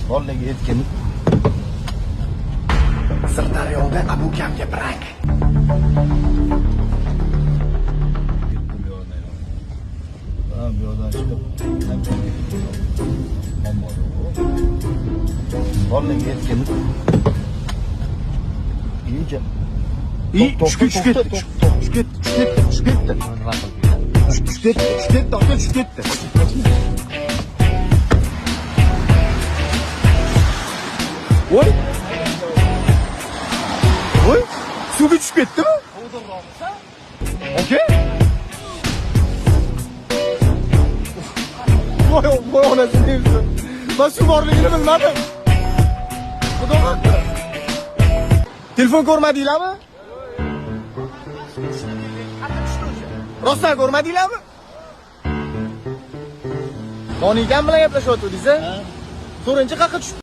borligi aytgan. Sirdaryoda abukamga prank. Bu yo'ldan chiqib, borligi aytgan. Iyice. Tushib ketdi. Voy! Suvga tushib ketdimi? Aka? Voy onasi deyapsan. Men shu borligini bilmadim. Xudo haqqi. Telefon ko'rmadinglarmi? Rostdan ko'rmadinglarmi? Donigan bilan gaplashyaptidingiz-a? To'rtinchi qaqqa tushdi.